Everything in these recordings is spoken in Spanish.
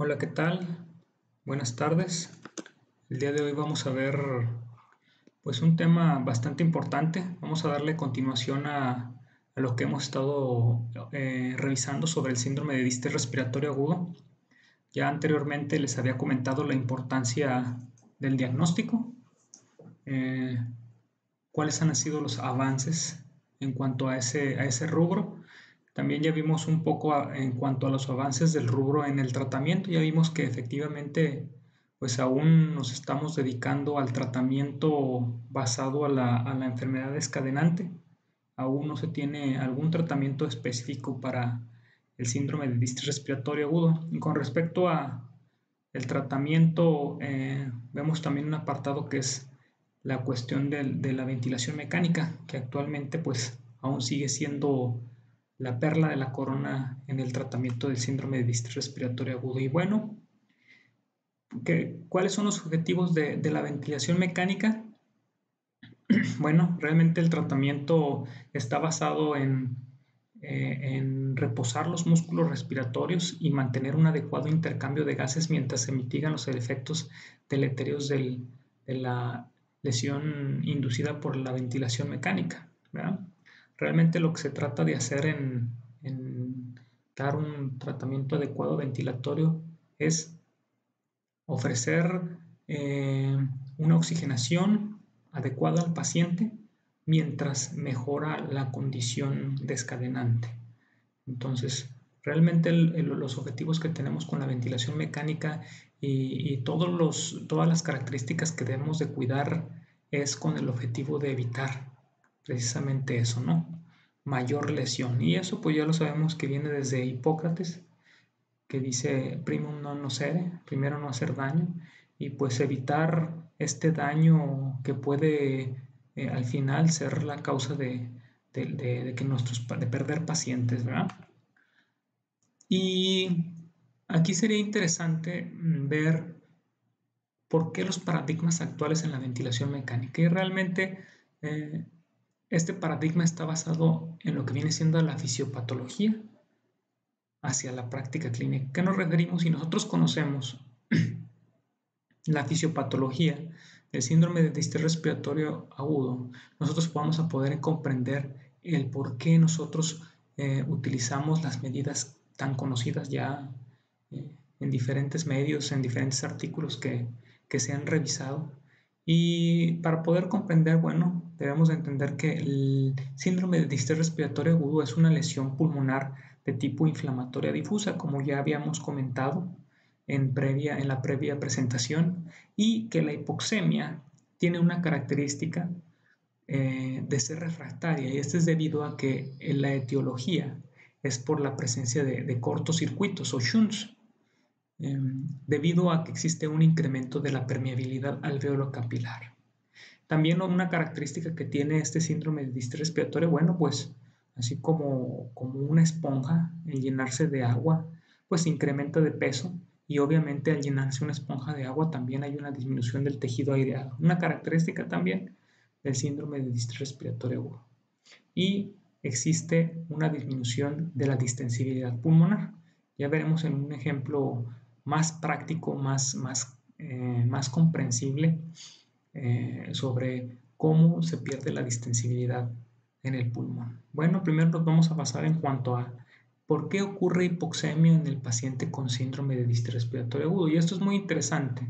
Hola, ¿qué tal? Buenas tardes. El día de hoy vamos a ver pues un tema bastante importante. Vamos a darle continuación a lo que hemos estado revisando sobre el síndrome de distrés respiratorio agudo. Ya anteriormente les había comentado la importancia del diagnóstico, eh, cuáles han sido los avances en cuanto a ese rubro. También ya vimos un poco en cuanto a los avances del rubro en el tratamiento. Ya vimos que efectivamente pues aún nos estamos dedicando al tratamiento basado a la enfermedad descadenante. Aún no se tiene algún tratamiento específico para el síndrome de distrés respiratorio agudo. Y con respecto a el tratamiento, vemos también un apartado que es la cuestión de la ventilación mecánica, que actualmente pues aún sigue siendo la perla de la corona en el tratamiento del síndrome de distrés respiratorio agudo. Y bueno, ¿cuáles son los objetivos de la ventilación mecánica? Bueno, realmente el tratamiento está basado en reposar los músculos respiratorios y mantener un adecuado intercambio de gases mientras se mitigan los efectos deleterios de la lesión inducida por la ventilación mecánica, ¿verdad? Realmente lo que se trata de hacer en dar un tratamiento adecuado ventilatorio es ofrecer una oxigenación adecuada al paciente mientras mejora la condición descadenante. Entonces, realmente los objetivos que tenemos con la ventilación mecánica y todas las características que debemos de cuidar es con el objetivo de evitar precisamente eso, ¿no? Mayor lesión. Y eso pues ya lo sabemos que viene desde Hipócrates, que dice primum non nocere, primero no hacer daño, y pues evitar este daño que puede al final ser la causa de que de perder pacientes, ¿verdad? Y aquí sería interesante ver por qué los paradigmas actuales en la ventilación mecánica. Y realmente eh, este paradigma está basado en lo que viene siendo la fisiopatología hacia la práctica clínica. ¿Qué nos referimos? Si nosotros conocemos la fisiopatología del síndrome de distrés respiratorio agudo, nosotros vamos a poder comprender el por qué nosotros utilizamos las medidas tan conocidas ya en diferentes medios, en diferentes artículos que se han revisado. Y para poder comprender, bueno, debemos de entender que el síndrome de distrés respiratorio agudo es una lesión pulmonar de tipo inflamatoria difusa, como ya habíamos comentado en la previa presentación, y que la hipoxemia tiene una característica de ser refractaria, y esto es debido a que la etiología es por la presencia de cortocircuitos o shunts, debido a que existe un incremento de la permeabilidad alveolo-capilar. También una característica que tiene este síndrome de distrés respiratorio, bueno, pues así como una esponja, el llenarse de agua, pues incrementa de peso, y obviamente al llenarse una esponja de agua también hay una disminución del tejido aireado, una característica también del síndrome de distrés respiratorio agudo. Y existe una disminución de la distensibilidad pulmonar. Ya veremos en un ejemplo más práctico, más comprensible, sobre cómo se pierde la distensibilidad en el pulmón. Bueno, primero nos vamos a basar en cuanto a por qué ocurre hipoxemia en el paciente con síndrome de distrés respiratorio agudo. Y esto es muy interesante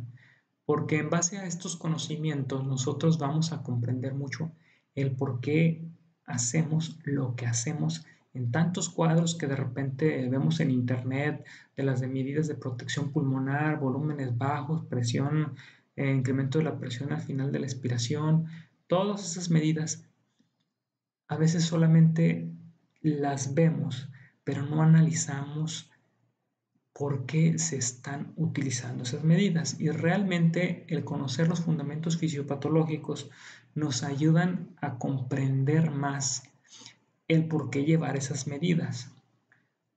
porque en base a estos conocimientos nosotros vamos a comprender mucho el por qué hacemos lo que hacemos en tantos cuadros que de repente vemos en internet de las medidas de protección pulmonar, volúmenes bajos, presión, incremento de la presión al final de la expiración. Todas esas medidas a veces solamente las vemos, pero no analizamos por qué se están utilizando esas medidas. Y realmente el conocer los fundamentos fisiopatológicos nos ayudan a comprender más el por qué llevar esas medidas.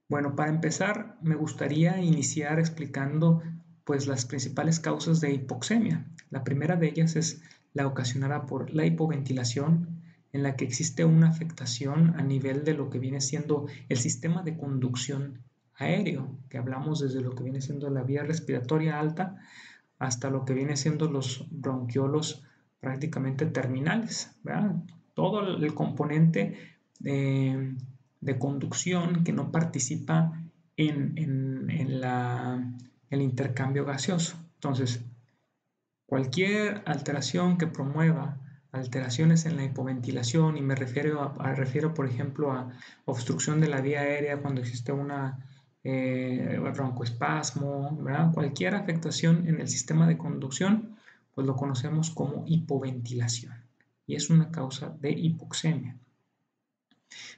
Bueno, para empezar, me gustaría iniciar explicando pues las principales causas de hipoxemia. La primera de ellas es la ocasionada por la hipoventilación, en la que existe una afectación a nivel de lo que viene siendo el sistema de conducción aéreo, que hablamos desde lo que viene siendo la vía respiratoria alta hasta lo que viene siendo los bronquiolos prácticamente terminales, ¿verdad? Todo el componente de conducción que no participa en el intercambio gaseoso. Entonces, cualquier alteración que promueva alteraciones en la hipoventilación, y me refiero por ejemplo, a obstrucción de la vía aérea cuando existe una broncoespasmo, ¿verdad? Cualquier afectación en el sistema de conducción, pues lo conocemos como hipoventilación y es una causa de hipoxemia.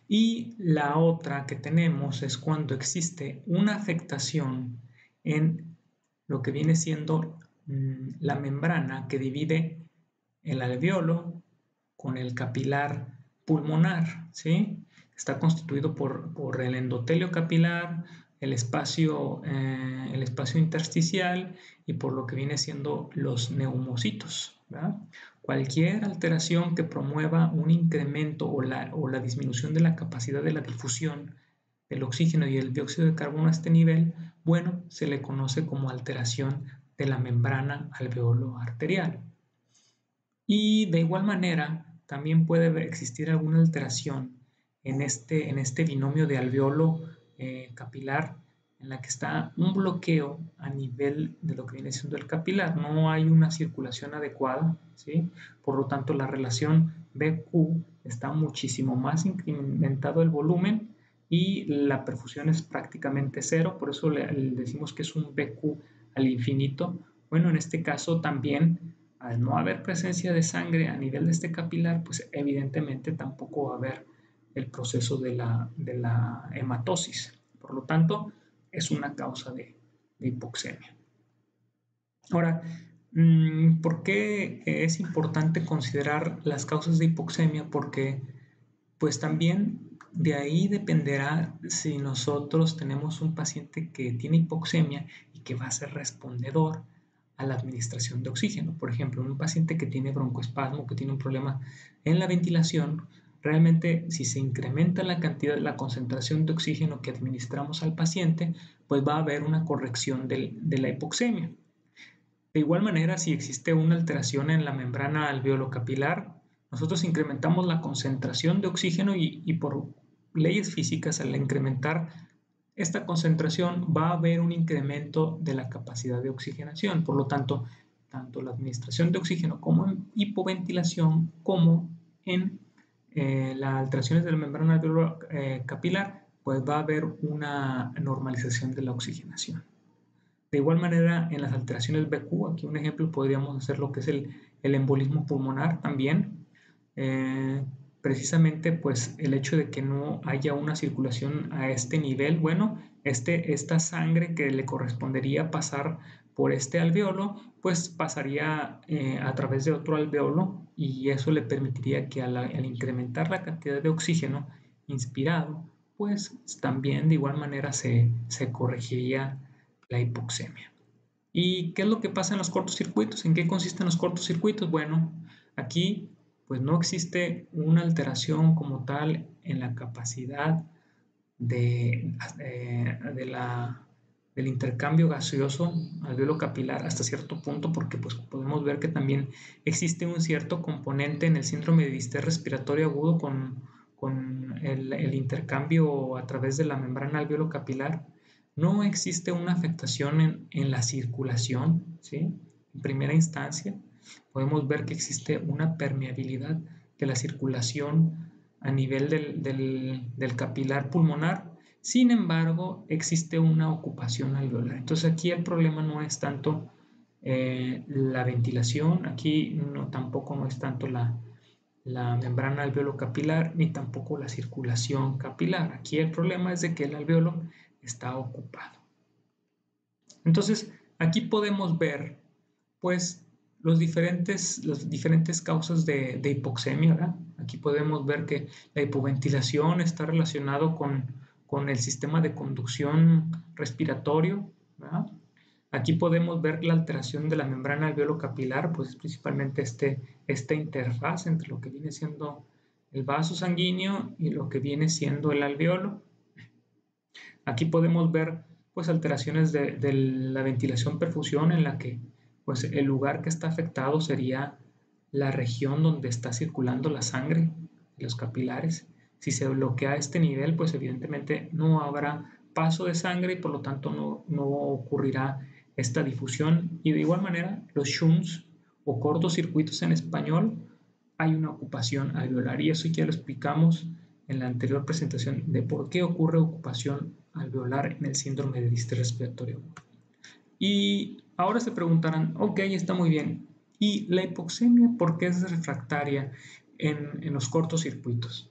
Y la otra que tenemos es cuando existe una afectación en lo que viene siendo la membrana que divide el alveolo con el capilar pulmonar, ¿sí? Está constituido por el endotelio capilar, el espacio intersticial y por lo que viene siendo los neumocitos, ¿verdad? Cualquier alteración que promueva un incremento o la disminución de la capacidad de la difusión del oxígeno y el dióxido de carbono a este nivel, bueno, se le conoce como alteración de la membrana alveolo arterial. Y de igual manera, también puede existir alguna alteración en este binomio de alveolo capilar, en la que está un bloqueo a nivel de lo que viene siendo el capilar. No hay una circulación adecuada, ¿sí? Por lo tanto, la relación BQ está muchísimo más incrementado el volumen y la perfusión es prácticamente cero, por eso le decimos que es un BQ al infinito. Bueno, en este caso también, al no haber presencia de sangre a nivel de este capilar, pues evidentemente tampoco va a haber el proceso de la hematosis. Por lo tanto, es una causa de hipoxemia. Ahora, ¿por qué es importante considerar las causas de hipoxemia? Porque pues también de ahí dependerá si nosotros tenemos un paciente que tiene hipoxemia y que va a ser respondedor a la administración de oxígeno. Por ejemplo, un paciente que tiene broncoespasmo, que tiene un problema en la ventilación, realmente si se incrementa la cantidad, la concentración de oxígeno que administramos al paciente, pues va a haber una corrección de la hipoxemia. De igual manera, si existe una alteración en la membrana alveolo-capilar, nosotros incrementamos la concentración de oxígeno y por leyes físicas, al incrementar esta concentración va a haber un incremento de la capacidad de oxigenación. Por lo tanto, tanto la administración de oxígeno como en hipoventilación como en las alteraciones de la membrana alveolar capilar, pues va a haber una normalización de la oxigenación. De igual manera, en las alteraciones BQ, aquí un ejemplo podríamos hacer lo que es el embolismo pulmonar también. Precisamente pues el hecho de que no haya una circulación a este nivel, bueno, esta sangre que le correspondería pasar por este alveolo, pues pasaría a través de otro alveolo y eso le permitiría que al incrementar la cantidad de oxígeno inspirado, pues también de igual manera se corregiría la hipoxemia. ¿Y qué es lo que pasa en los cortocircuitos? ¿En qué consisten los cortocircuitos? Bueno, aquí pues no existe una alteración como tal en la capacidad del intercambio gaseoso alveolo capilar hasta cierto punto, porque pues podemos ver que también existe un cierto componente en el síndrome de distrés respiratorio agudo con el intercambio a través de la membrana alveolo capilar. No existe una afectación en la circulación, ¿sí? En primera instancia, podemos ver que existe una permeabilidad de la circulación a nivel del capilar pulmonar. Sin embargo, existe una ocupación alveolar. Entonces aquí el problema no es tanto la ventilación, aquí tampoco no es tanto la membrana alveolo capilar ni tampoco la circulación capilar. Aquí el problema es de que el alveolo está ocupado. Entonces, aquí podemos ver, pues, las diferentes causas de hipoxemia, ¿verdad? Aquí podemos ver que la hipoventilación está relacionado con el sistema de conducción respiratorio, ¿verdad? Aquí podemos ver la alteración de la membrana alveolo capilar, pues es principalmente esta interfaz entre lo que viene siendo el vaso sanguíneo y lo que viene siendo el alveolo. Aquí podemos ver pues alteraciones de la ventilación-perfusión, en la que pues el lugar que está afectado sería la región donde está circulando la sangre, los capilares. Si se bloquea este nivel, pues evidentemente no habrá paso de sangre y por lo tanto no ocurrirá esta difusión. Y de igual manera, los shunts o cortocircuitos en español, hay una ocupación alveolar, y eso ya lo explicamos en la anterior presentación de por qué ocurre ocupación alveolar en el síndrome de distrés respiratorio. Y ahora se preguntarán, ok, está muy bien, ¿y la hipoxemia por qué es refractaria en los cortocircuitos?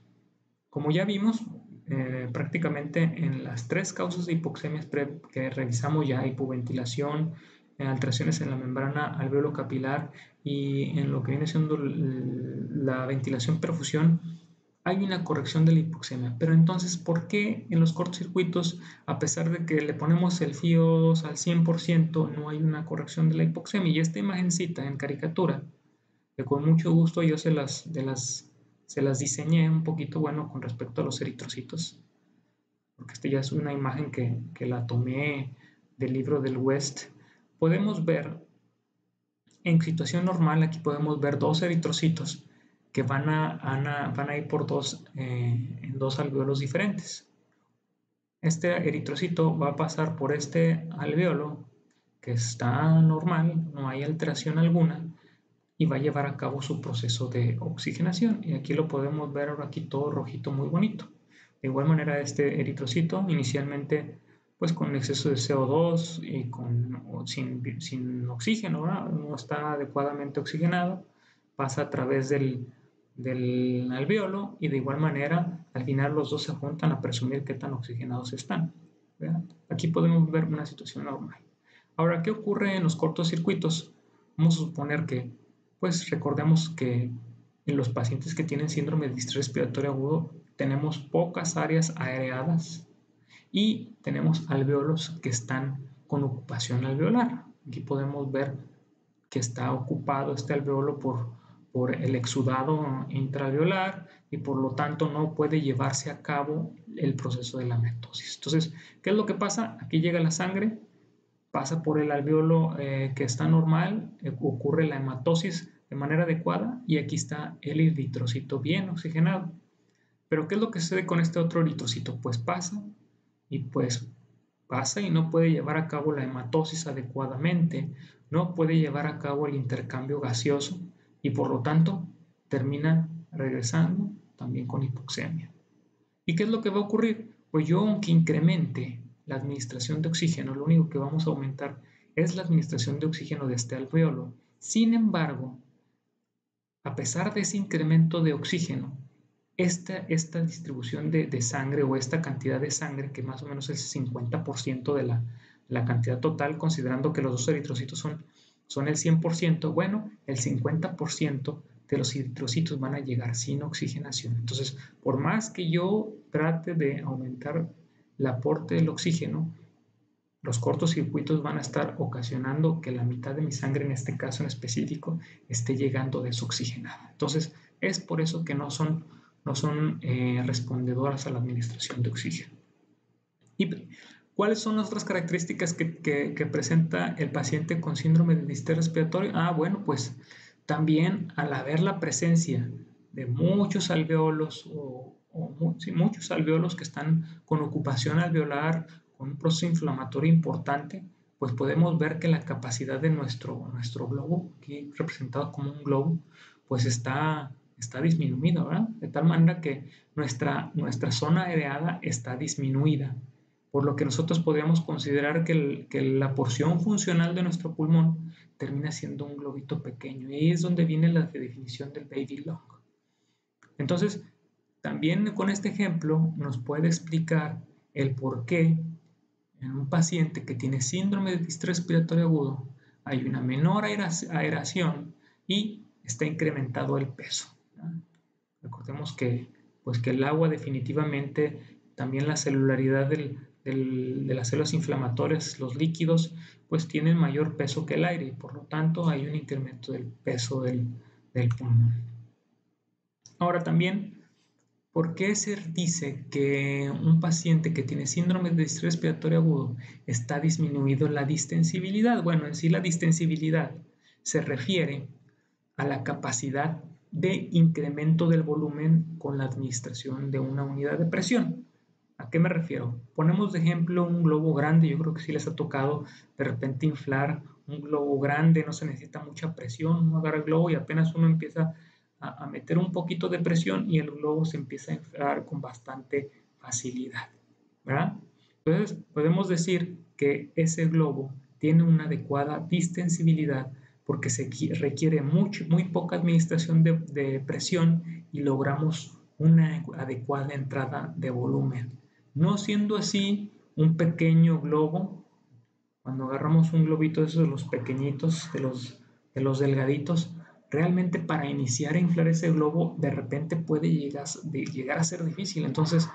Como ya vimos, prácticamente en las 3 causas de hipoxemia que revisamos ya, hipoventilación, alteraciones en la membrana alveolo-capilar y en lo que viene siendo la ventilación-perfusión, hay una corrección de la hipoxemia. Pero entonces, ¿por qué en los cortocircuitos, a pesar de que le ponemos el FiO2 al 100%, no hay una corrección de la hipoxemia? Y esta imagencita en caricatura, que con mucho gusto yo se las diseñé un poquito, bueno, con respecto a los eritrocitos, porque esta ya es una imagen que la tomé del libro del West. Podemos ver, en situación normal, aquí podemos ver 2 eritrocitos que van a ir por en 2 alveolos diferentes. Este eritrocito va a pasar por este alveolo que está normal, no hay alteración alguna, y va a llevar a cabo su proceso de oxigenación. Y aquí lo podemos ver ahora aquí todo rojito, muy bonito. De igual manera, este eritrocito inicialmente pues con exceso de CO2 y sin oxígeno, ¿verdad? No está adecuadamente oxigenado, pasa a través del alveolo, y de igual manera al final los dos se juntan a presumir qué tan oxigenados están, ¿verdad? Aquí podemos ver una situación normal. Ahora, ¿qué ocurre en los cortocircuitos? Vamos a suponer que, pues recordemos que en los pacientes que tienen síndrome de distrés respiratorio agudo tenemos pocas áreas aereadas y tenemos alveolos que están con ocupación alveolar. Aquí podemos ver que está ocupado este alveolo por el exudado intraalveolar y por lo tanto no puede llevarse a cabo el proceso de la metosis. Entonces, ¿qué es lo que pasa? Aquí llega la sangre, pasa por el alveolo que está normal, ocurre la hematosis de manera adecuada y aquí está el eritrocito bien oxigenado. Pero ¿qué es lo que sucede con este otro eritrocito? Pues pasa y no puede llevar a cabo la hematosis adecuadamente, no puede llevar a cabo el intercambio gaseoso y por lo tanto termina regresando también con hipoxemia. ¿Y qué es lo que va a ocurrir? Pues yo, aunque incremente la administración de oxígeno, lo único que vamos a aumentar es la administración de oxígeno de este alveolo. Sin embargo, a pesar de ese incremento de oxígeno, esta distribución de sangre, o esta cantidad de sangre, que más o menos es el 50% de la cantidad total, considerando que los dos eritrocitos son el 100%, bueno, el 50% de los eritrocitos van a llegar sin oxigenación. Entonces, por más que yo trate de aumentar el aporte del oxígeno, los cortocircuitos van a estar ocasionando que la mitad de mi sangre, en este caso en específico, esté llegando desoxigenada. Entonces, es por eso que no son respondedoras a la administración de oxígeno. ¿Y cuáles son las otras características que presenta el paciente con síndrome de distrés respiratorio? Bueno, pues también al haber la presencia de muchos alveolos muchos alveolos que están con ocupación alveolar, con un proceso inflamatorio importante, pues podemos ver que la capacidad de nuestro globo, aquí representado como un globo, pues está disminuida, ¿verdad? De tal manera que nuestra zona aereada está disminuida, por lo que nosotros podríamos considerar que la porción funcional de nuestro pulmón termina siendo un globito pequeño, y ahí es donde viene la definición del baby lung. Entonces, también con este ejemplo nos puede explicar el por qué en un paciente que tiene síndrome de distrés respiratorio agudo hay una menor aeración y está incrementado el peso, ¿no? Recordemos pues que el agua definitivamente, también la celularidad de las células inflamatorias, los líquidos, pues tienen mayor peso que el aire, y por lo tanto hay un incremento del peso del pulmón. Ahora también ¿Por qué se dice que un paciente que tiene síndrome de distrés respiratorio agudo está disminuido la distensibilidad? Bueno, en sí la distensibilidad se refiere a la capacidad de incremento del volumen con la administración de una unidad de presión. ¿A qué me refiero? Ponemos de ejemplo un globo grande. Yo creo que sí les ha tocado de repente inflar un globo grande, no se necesita mucha presión, uno agarra el globo y apenas uno empieza a meter un poquito de presión y el globo se empieza a inflar con bastante facilidad, ¿verdad? Entonces podemos decir que ese globo tiene una adecuada distensibilidad porque se requiere muy poca administración de presión y logramos una adecuada entrada de volumen. No siendo así un pequeño globo, cuando agarramos un globito de esos de los pequeñitos, de los delgaditos, realmente para iniciar a inflar ese globo de repente puede llegar a ser difícil. Entonces,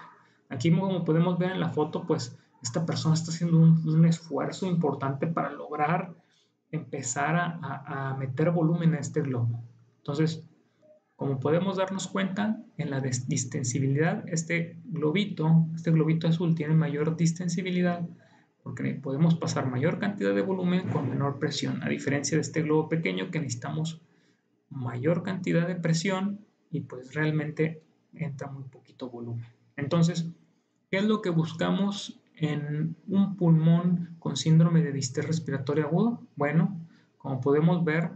aquí como podemos ver en la foto, pues esta persona está haciendo un esfuerzo importante para lograr empezar a meter volumen a este globo. Entonces, como podemos darnos cuenta, en la distensibilidad, este globito azul tiene mayor distensibilidad porque podemos pasar mayor cantidad de volumen con menor presión, a diferencia de este globo pequeño que necesitamos mayor cantidad de presión y pues realmente entra muy poquito volumen. Entonces, ¿qué es lo que buscamos en un pulmón con síndrome de distrés respiratorio agudo? Bueno, como podemos ver,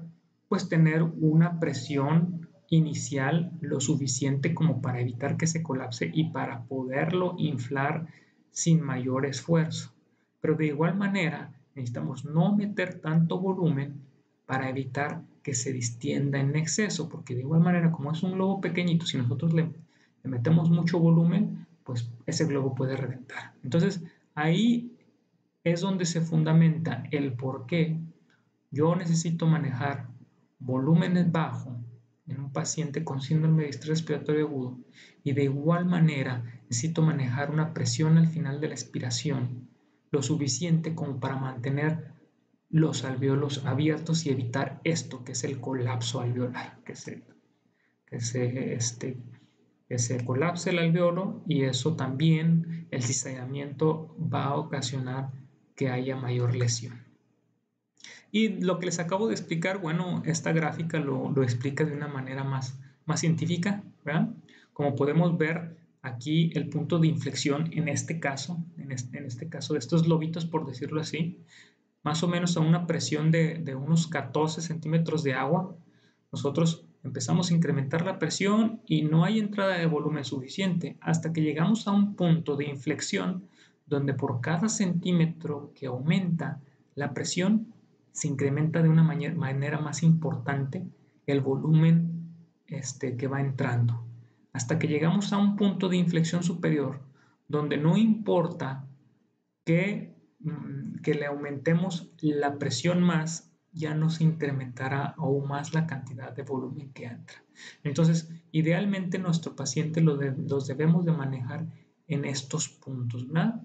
pues tener una presión inicial lo suficiente como para evitar que se colapse y para poderlo inflar sin mayor esfuerzo. Pero de igual manera, necesitamos no meter tanto volumen para evitar que se distienda en exceso, porque de igual manera, como es un globo pequeñito, si nosotros le metemos mucho volumen, pues ese globo puede reventar. Entonces, ahí es donde se fundamenta el por qué yo necesito manejar volúmenes bajos en un paciente con síndrome de distrés respiratorio agudo y de igual manera necesito manejar una presión al final de la expiración lo suficiente como para mantener los alvéolos abiertos y evitar esto que es el colapso alveolar, que se colapse el alveolo y eso también, el cizallamiento va a ocasionar que haya mayor lesión. Y lo que les acabo de explicar, bueno, esta gráfica lo explica de una manera más científica, ¿verdad? Como podemos ver aquí el punto de inflexión en este caso, en este caso de estos lobitos, por decirlo así, más o menos a una presión de unos 14 centímetros de agua, nosotros empezamos a incrementar la presión y no hay entrada de volumen suficiente hasta que llegamos a un punto de inflexión donde por cada centímetro que aumenta la presión se incrementa de una manera más importante el volumen que va entrando hasta que llegamos a un punto de inflexión superior donde no importa que le aumentemos la presión más, ya no se incrementará aún más la cantidad de volumen que entra. Entonces, idealmente nuestro paciente los debemos de manejar en estos puntos, ¿verdad?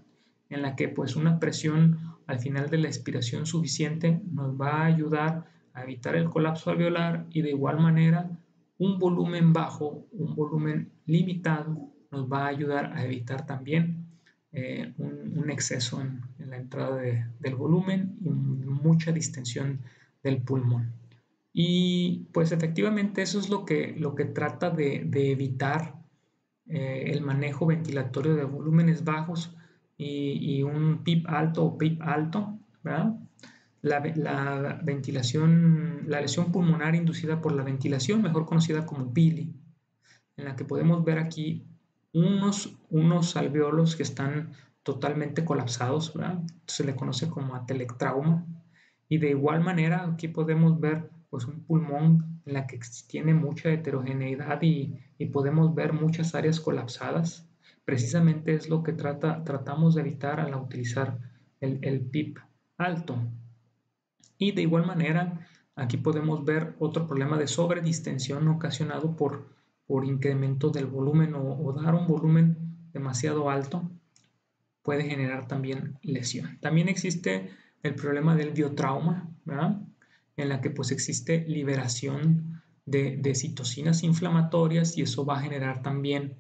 En la que pues una presión al final de la expiración suficiente nos va a ayudar a evitar el colapso alveolar y de igual manera un volumen bajo, un volumen limitado nos va a ayudar a evitar también un exceso en la entrada del volumen y mucha distensión del pulmón. Y pues efectivamente eso es lo que trata de evitar el manejo ventilatorio de volúmenes bajos y un PIP alto o PIP alto, ¿verdad? La ventilación, la lesión pulmonar inducida por la ventilación, mejor conocida como PILI, en la que podemos ver aquí unos alvéolos que están totalmente colapsados, ¿verdad? Se le conoce como atelectrauma. Y de igual manera aquí podemos ver pues un pulmón en la que tiene mucha heterogeneidad y podemos ver muchas áreas colapsadas. Precisamente es lo que tratamos de evitar al utilizar el PIP alto. Y de igual manera, aquí podemos ver otro problema de sobredistensión ocasionado por incremento del volumen o dar un volumen demasiado alto puede generar también lesión. También existe el problema del biotrauma, ¿verdad? En la que pues existe liberación de citocinas inflamatorias y eso va a generar también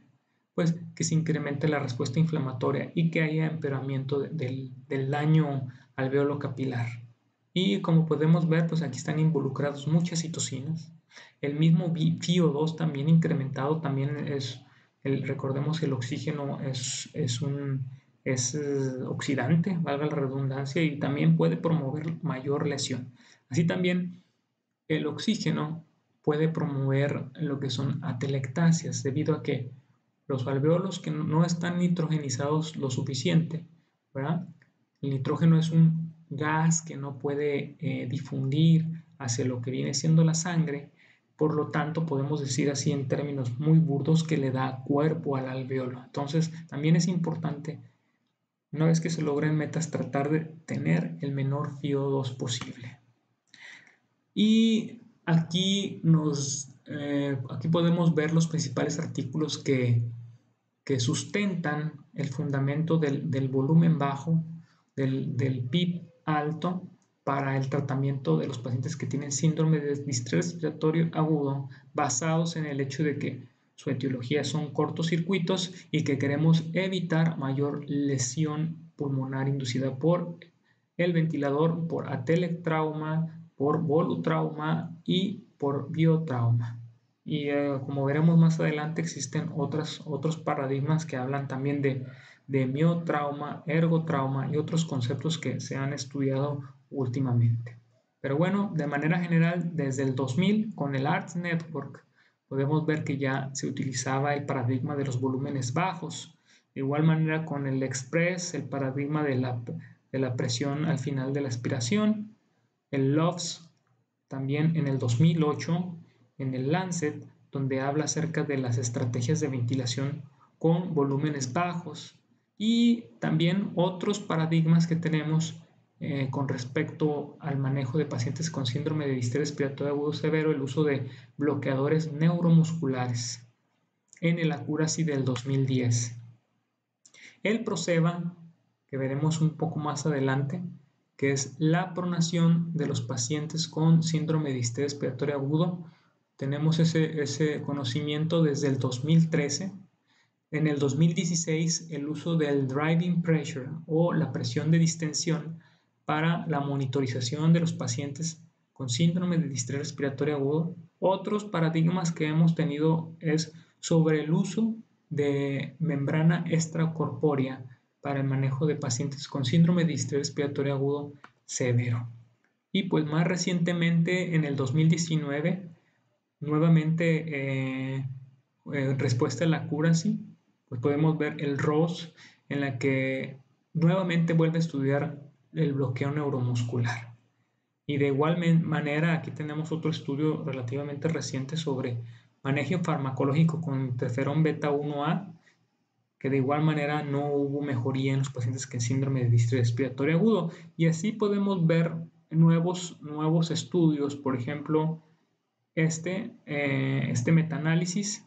pues que se incremente la respuesta inflamatoria y que haya empeoramiento del daño alveolo capilar. Y como podemos ver, pues aquí están involucrados muchas citocinas. El mismo FiO2 también incrementado, también recordemos que el oxígeno es oxidante, valga la redundancia, y también puede promover mayor lesión. Así también el oxígeno puede promover lo que son atelectasias, debido a que los alveolos que no están nitrogenizados lo suficiente, ¿verdad? El nitrógeno es un gas que no puede difundir hacia lo que viene siendo la sangre, por lo tanto podemos decir así en términos muy burdos que le da cuerpo al alveolo. Entonces también es importante, una vez que se logren metas, tratar de tener el menor FiO2 posible. Y aquí podemos ver los principales artículos que sustentan el fundamento del volumen bajo, del PIB alto para el tratamiento de los pacientes que tienen síndrome de distrés respiratorio agudo, basados en el hecho de que su etiología son cortocircuitos y que queremos evitar mayor lesión pulmonar inducida por el ventilador, por atelectrauma, por volutrauma y por biotrauma. Y como veremos más adelante, existen otros paradigmas que hablan también de miotrauma, ergotrauma y otros conceptos que se han estudiado últimamente. Pero bueno, de manera general, desde el 2000, con el ARTS Network, podemos ver que ya se utilizaba el paradigma de los volúmenes bajos. De igual manera, con el Express, el paradigma de la presión al final de la aspiración. El Loves, también en el 2008, en el Lancet, donde habla acerca de las estrategias de ventilación con volúmenes bajos, y también otros paradigmas que tenemos con respecto al manejo de pacientes con síndrome de distrés respiratorio agudo severo, el uso de bloqueadores neuromusculares en el Accuracy del 2010. El Proceva, que veremos un poco más adelante, que es la pronación de los pacientes con síndrome de distrés respiratorio agudo. Tenemos ese conocimiento desde el 2013. En el 2016, el uso del driving pressure o la presión de distensión para la monitorización de los pacientes con síndrome de distrés respiratorio agudo. Otros paradigmas que hemos tenido es sobre el uso de membrana extracorpórea para el manejo de pacientes con síndrome de distrés respiratorio agudo severo. Y pues más recientemente, en el 2019, nuevamente respuesta a la Accuracy, pues podemos ver el ROSE, en la que nuevamente vuelve a estudiar el bloqueo neuromuscular. Y de igual manera, aquí tenemos otro estudio relativamente reciente sobre manejo farmacológico con interferón beta 1A, que de igual manera no hubo mejoría en los pacientes con síndrome de distrés respiratorio agudo. Y así podemos ver nuevos estudios, por ejemplo, este metaanálisis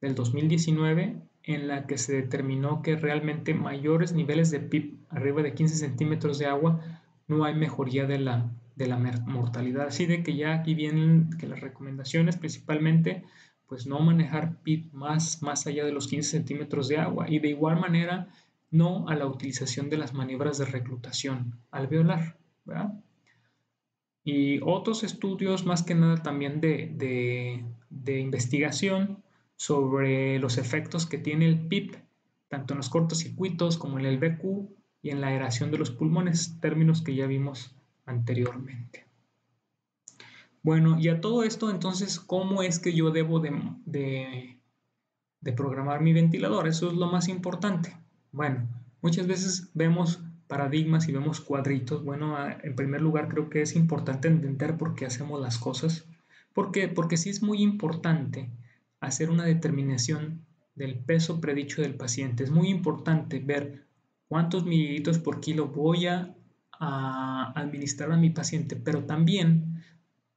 del 2019, en la que se determinó que realmente mayores niveles de PIB arriba de 15 centímetros de agua no hay mejoría de la mortalidad. Así de que ya aquí vienen que las recomendaciones principalmente, pues no manejar PIB más allá de los 15 centímetros de agua, y de igual manera no a la utilización de las maniobras de reclutación alveolar, ¿verdad? Y otros estudios más que nada también de investigación sobre los efectos que tiene el PIB, tanto en los cortocircuitos como en el BQ y en la aeración de los pulmones, términos que ya vimos anteriormente. Bueno, y a todo esto, entonces, ¿cómo es que yo debo de programar mi ventilador? Eso es lo más importante. Bueno, muchas veces vemos paradigmas y vemos cuadritos. Bueno, en primer lugar creo que es importante entender por qué hacemos las cosas. ¿Por qué? Porque sí es muy importante hacer una determinación del peso predicho del paciente. Es muy importante ver cuántos mililitros por kilo voy a administrar a mi paciente, pero también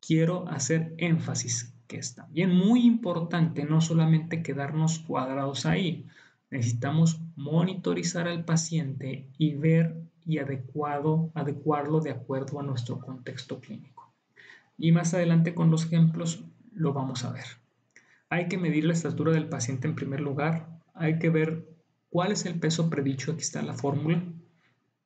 quiero hacer énfasis que es también muy importante no solamente quedarnos cuadrados ahí. Necesitamos monitorizar al paciente y ver y adecuarlo de acuerdo a nuestro contexto clínico. Y más adelante con los ejemplos lo vamos a ver. Hay que medir la estatura del paciente en primer lugar. hay que ver cuál es el peso predicho. Aquí está la fórmula.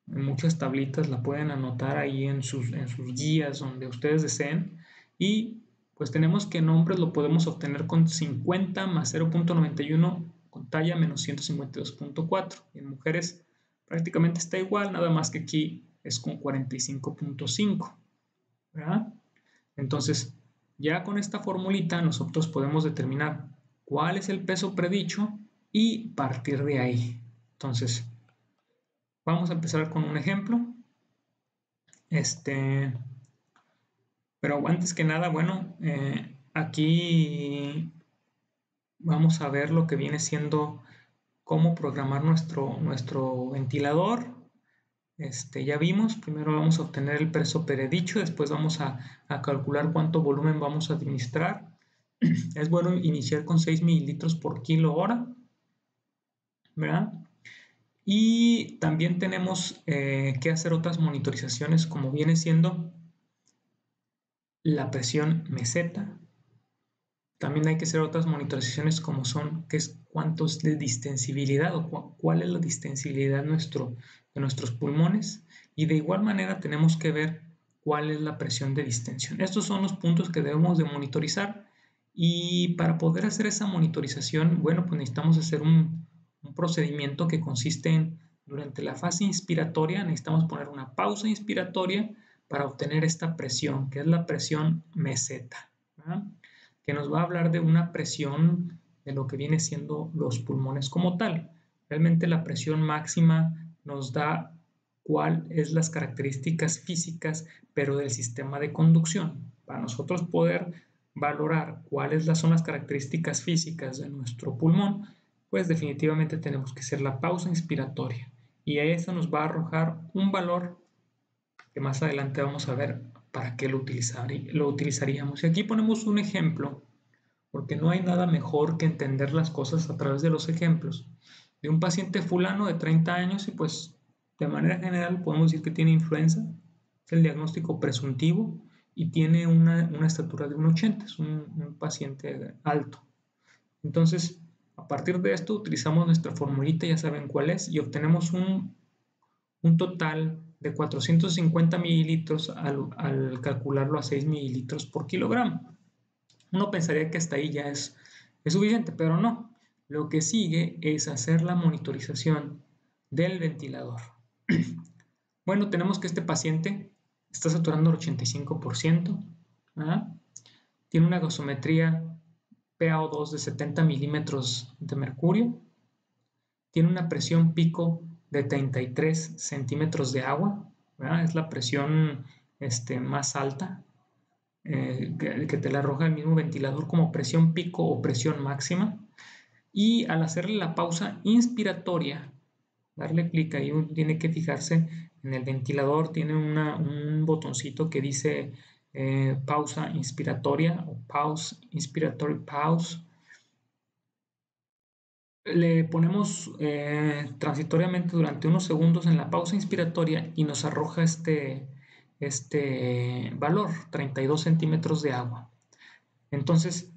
En muchas tablitas la pueden anotar ahí en sus guías donde ustedes deseen. Y pues tenemos que en hombres lo podemos obtener con 50 más 0.91 con talla menos 152.4. Y en mujeres prácticamente está igual, nada más que aquí es con 45.5. ¿Verdad? Entonces, ya con esta formulita nosotros podemos determinar cuál es el peso predicho y partir de ahí. Entonces, vamos a empezar con un ejemplo. Pero antes que nada, bueno, aquí vamos a ver lo que viene siendo cómo programar nuestro ventilador. Ya vimos, primero vamos a obtener el peso predicho, después vamos a calcular cuánto volumen vamos a administrar. Es bueno iniciar con 6 mililitros por kilo hora, ¿verdad? Y también tenemos que hacer otras monitorizaciones como viene siendo la presión meseta. También hay que hacer otras monitorizaciones como son, que es cuánto es de distensibilidad o cuál es la distensibilidad de nuestros pulmones. Y de igual manera tenemos que ver cuál es la presión de distensión. Estos son los puntos que debemos de monitorizar. Y para poder hacer esa monitorización, bueno, pues necesitamos hacer un procedimiento que consiste en, durante la fase inspiratoria, necesitamos poner una pausa inspiratoria para obtener esta presión, que es la presión meseta, ¿verdad? Que nos va a hablar de una presión de lo que viene siendo los pulmones como tal. Realmente la presión máxima nos da cuáles es las características físicas, pero del sistema de conducción. Para nosotros poder valorar cuáles son las características físicas de nuestro pulmón, pues definitivamente tenemos que hacer la pausa inspiratoria. Y a eso nos va a arrojar un valor que más adelante vamos a ver para qué lo utilizaríamos. Y aquí ponemos un ejemplo, porque no hay nada mejor que entender las cosas a través de los ejemplos. De un paciente fulano de 30 años y pues de manera general podemos decir que tiene influenza, es el diagnóstico presuntivo y tiene una estatura de 1,80, es un paciente alto. Entonces, a partir de esto utilizamos nuestra formulita, ya saben cuál es, y obtenemos un total de 450 mililitros al calcularlo a 6 mililitros por kilogramo. Uno pensaría que hasta ahí ya es suficiente, pero no. Lo que sigue es hacer la monitorización del ventilador. Bueno, tenemos que este paciente está saturando el 85%, ¿verdad? Tiene una gasometría PaO2 de 70 milímetros de mercurio, tiene una presión pico de 33 centímetros de agua, ¿verdad? Es la presión más alta que te la arroja el mismo ventilador como presión pico o presión máxima. Y al hacerle la pausa inspiratoria, darle clic ahí, tiene que fijarse en el ventilador, tiene un botoncito que dice pausa inspiratoria o pause, inspiratory pause. Le ponemos transitoriamente durante unos segundos en la pausa inspiratoria y nos arroja este valor, 32 centímetros de agua. Entonces,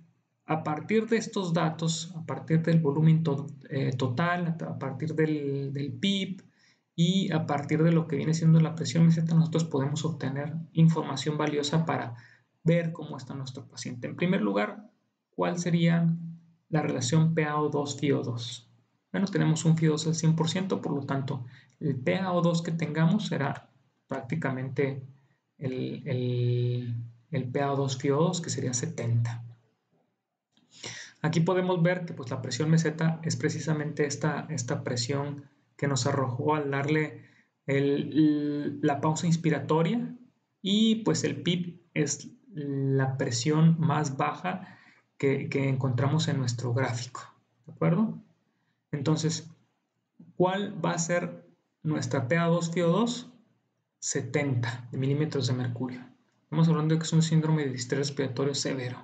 a partir de estos datos, a partir del volumen total, a partir del PIB y a partir de lo que viene siendo la presión meseta, nosotros podemos obtener información valiosa para ver cómo está nuestro paciente. En primer lugar, ¿cuál sería la relación PaO2-FiO2? Bueno, tenemos un FiO2 al 100%, por lo tanto, el PaO2 que tengamos será prácticamente el PaO2-FiO2, que sería 70. Aquí podemos ver que pues, la presión meseta es precisamente esta presión que nos arrojó al darle la pausa inspiratoria, y pues el PIB es la presión más baja que encontramos en nuestro gráfico, ¿de acuerdo? Entonces, ¿cuál va a ser nuestra PaO2-FiO2? 70 milímetros de mercurio. Estamos hablando de que es un síndrome de distrés respiratorio severo.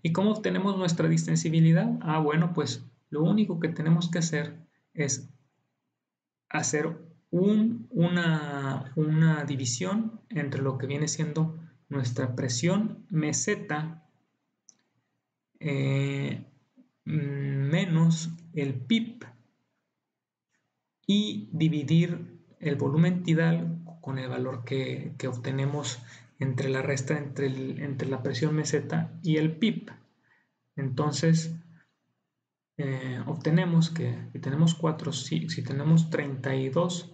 ¿Y cómo obtenemos nuestra distensibilidad? Bueno, pues lo único que tenemos que hacer es hacer una división entre lo que viene siendo nuestra presión meseta menos el PIP y dividir el volumen tidal con el valor que obtenemos entre la resta entre la presión meseta y el PIP. Entonces, obtenemos que si tenemos 4, si tenemos 32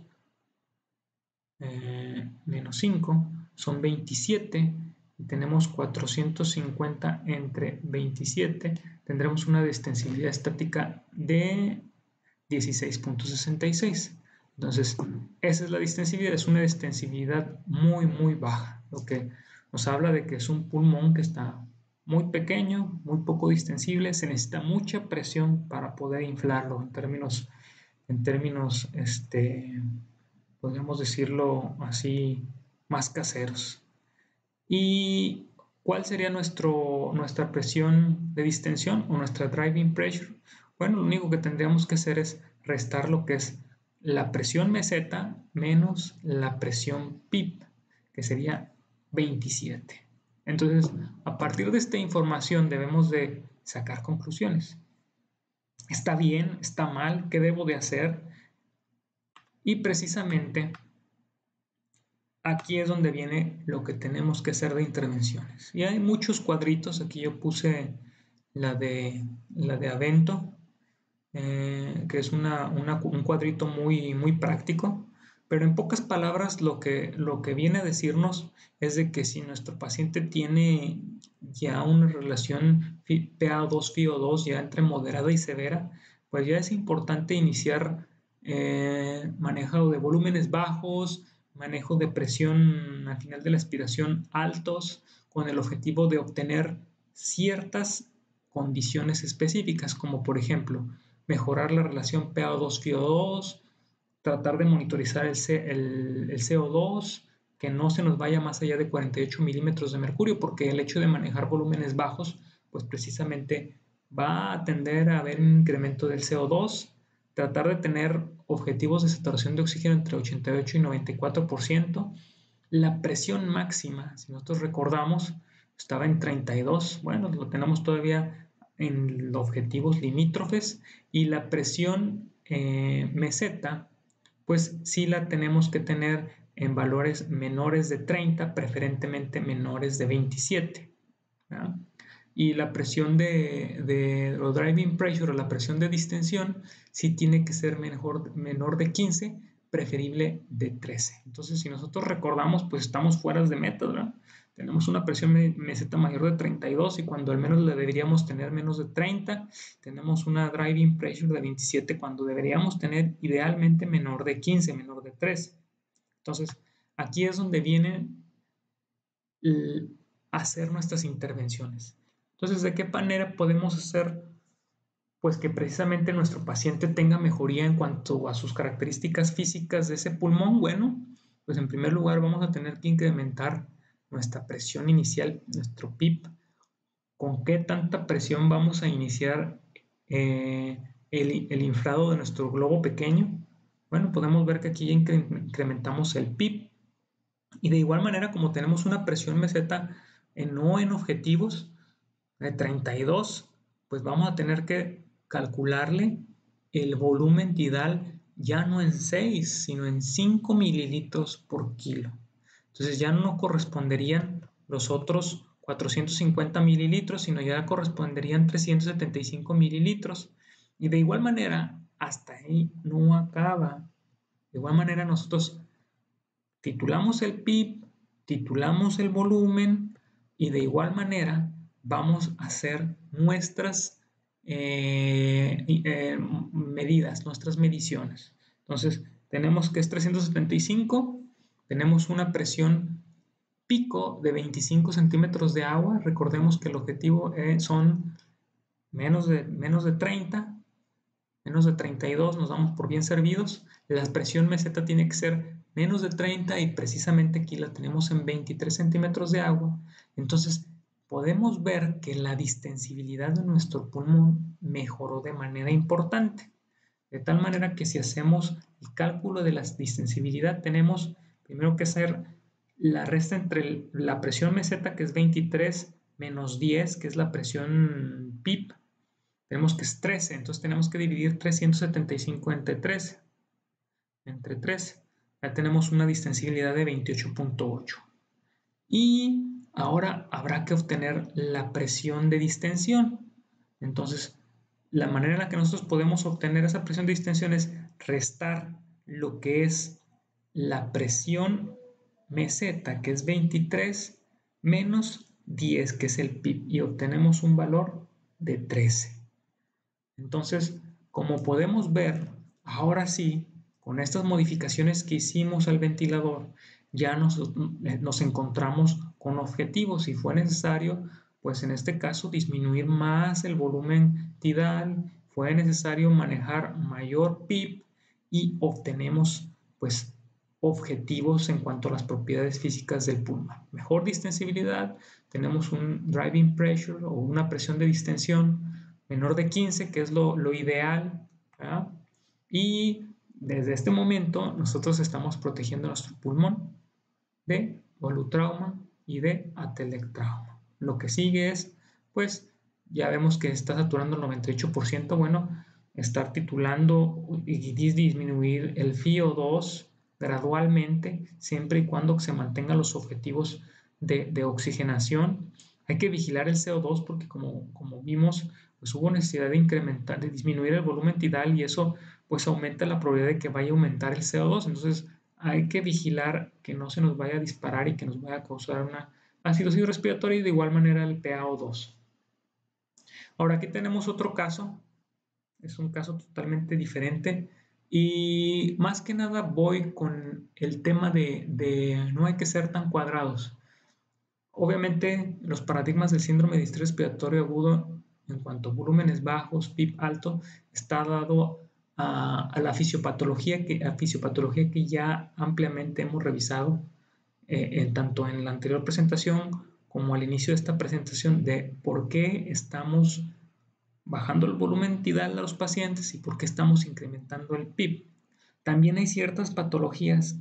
menos 5 son 27 y tenemos 450 entre 27, tendremos una distensibilidad estática de 16.66. Entonces, esa es la distensibilidad, es una distensibilidad muy, muy baja, lo que nos habla de que es un pulmón que está muy pequeño, muy poco distensible, se necesita mucha presión para poder inflarlo en términos podríamos decirlo así, más caseros. ¿Y cuál sería nuestra presión de distensión o nuestra driving pressure? Bueno, lo único que tendríamos que hacer es restar lo que es la presión meseta menos la presión PIP, que sería 27. Entonces, a partir de esta información debemos de sacar conclusiones. ¿Está bien? ¿Está mal? ¿Qué debo de hacer? Y precisamente aquí es donde viene lo que tenemos que hacer de intervenciones. Y hay muchos cuadritos, aquí yo puse la de Avento, que es un cuadrito muy, muy práctico, pero en pocas palabras lo que viene a decirnos es de que si nuestro paciente tiene ya una relación PaO2-FiO2 ya entre moderada y severa, pues ya es importante iniciar manejo de volúmenes bajos, manejo de presión al final de la aspiración altos, con el objetivo de obtener ciertas condiciones específicas, como por ejemplo mejorar la relación PaO2-FiO2, tratar de monitorizar el CO2, que no se nos vaya más allá de 48 milímetros de mercurio, porque el hecho de manejar volúmenes bajos, pues precisamente va a tender a haber un incremento del CO2, tratar de tener objetivos de saturación de oxígeno entre 88 y 94%, la presión máxima, si nosotros recordamos, estaba en 32, bueno, lo tenemos todavía en los objetivos limítrofes, y la presión meseta, pues sí la tenemos que tener en valores menores de 30, preferentemente menores de 27. ¿verdad? Y la presión de driving pressure o la presión de distensión sí tiene que ser menor de 15, preferible de 13. Entonces, si nosotros recordamos, pues estamos fuera de meta, ¿verdad? Tenemos una presión meseta mayor de 32 y cuando al menos la deberíamos tener menos de 30. Tenemos una driving pressure de 27 cuando deberíamos tener idealmente menor de 15, menor de 13. Entonces, aquí es donde viene hacer nuestras intervenciones. Entonces, ¿de qué manera podemos hacer pues que precisamente nuestro paciente tenga mejoría en cuanto a sus características físicas de ese pulmón? Bueno, pues en primer lugar vamos a tener que incrementar nuestra presión inicial, nuestro PIP. ¿Con qué tanta presión vamos a iniciar el inflado de nuestro globo pequeño? Bueno, podemos ver que aquí ya incrementamos el PIP y de igual manera como tenemos una presión meseta no en objetivos, de 32, pues vamos a tener que calcularle el volumen tidal ya no en 6, sino en 5 mililitros por kilo. Entonces ya no corresponderían los otros 450 mililitros, sino ya corresponderían 375 mililitros. Y de igual manera, hasta ahí no acaba. De igual manera nosotros titulamos el PIB, titulamos el volumen y de igual manera vamos a hacer nuestras medidas, nuestras mediciones. Entonces, tenemos que es 375, tenemos una presión pico de 25 centímetros de agua. Recordemos que el objetivo son menos de 30, menos de 32, nos damos por bien servidos. La presión meseta tiene que ser menos de 30 y precisamente aquí la tenemos en 23 centímetros de agua. Entonces, podemos ver que la distensibilidad de nuestro pulmón mejoró de manera importante. De tal manera que si hacemos el cálculo de la distensibilidad, tenemos primero que hacer la resta entre la presión meseta, que es 23, menos 10, que es la presión PIP, tenemos que es 13, entonces tenemos que dividir 375 entre 13. Ya tenemos una distensibilidad de 28.8. Y ahora habrá que obtener la presión de distensión. Entonces, la manera en la que nosotros podemos obtener esa presión de distensión es restar lo que es la presión meseta, que es 23, menos 10, que es el PIB, y obtenemos un valor de 13. Entonces, como podemos ver, ahora sí, con estas modificaciones que hicimos al ventilador, ya nos encontramos con objetivos. Si fue necesario, pues en este caso disminuir más el volumen tidal, fue necesario manejar mayor PIB y obtenemos pues objetivos en cuanto a las propiedades físicas del pulmón. Mejor distensibilidad, tenemos un driving pressure o una presión de distensión menor de 15, que es lo ideal, ¿verdad? Y desde este momento nosotros estamos protegiendo nuestro pulmón de volutrauma y de atelectrauma. Lo que sigue es, pues, ya vemos que está saturando el 98%, bueno, estar titulando y disminuir el FiO2 gradualmente, siempre y cuando se mantengan los objetivos de oxigenación. Hay que vigilar el CO2 porque como vimos, pues hubo necesidad de incrementar, de disminuir el volumen tidal y eso pues aumenta la probabilidad de que vaya a aumentar el CO2. Entonces hay que vigilar que no se nos vaya a disparar y que nos vaya a causar una acidosis respiratoria y de igual manera el PaO2. Ahora aquí tenemos otro caso, es un caso totalmente diferente y más que nada voy con el tema de no hay que ser tan cuadrados. Obviamente los paradigmas del síndrome de distrés respiratorio agudo en cuanto a volúmenes bajos, PIB alto, está dado a la fisiopatología que ya ampliamente hemos revisado tanto en la anterior presentación como al inicio de esta presentación de por qué estamos bajando el volumen tidal a los pacientes y por qué estamos incrementando el PIB. También hay ciertas patologías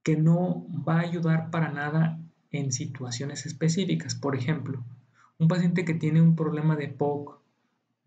que no va a ayudar para nada en situaciones específicas. Por ejemplo, un paciente que tiene un problema de POC,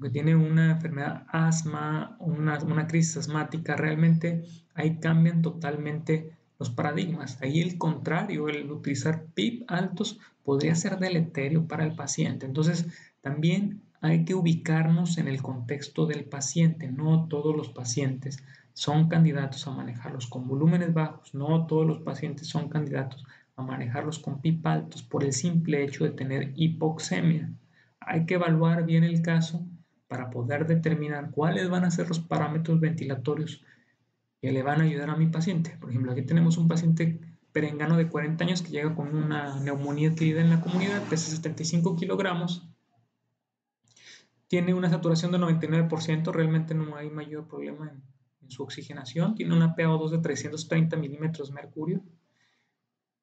que tiene una enfermedad asma, una crisis asmática, realmente ahí cambian totalmente los paradigmas. Ahí el contrario, el utilizar PIB altos podría ser deleterio para el paciente. Entonces, también hay que ubicarnos en el contexto del paciente. No todos los pacientes son candidatos a manejarlos con volúmenes bajos. No todos los pacientes son candidatos a manejarlos con PIB altos por el simple hecho de tener hipoxemia. Hay que evaluar bien el caso para poder determinar cuáles van a ser los parámetros ventilatorios que le van a ayudar a mi paciente. Por ejemplo, aquí tenemos un paciente perengano de 40 años que llega con una neumonía adquirida en la comunidad, pesa 75 kilogramos, tiene una saturación de 99%, realmente no hay mayor problema en su oxigenación, tiene una PaO2 de 330 milímetros de mercurio,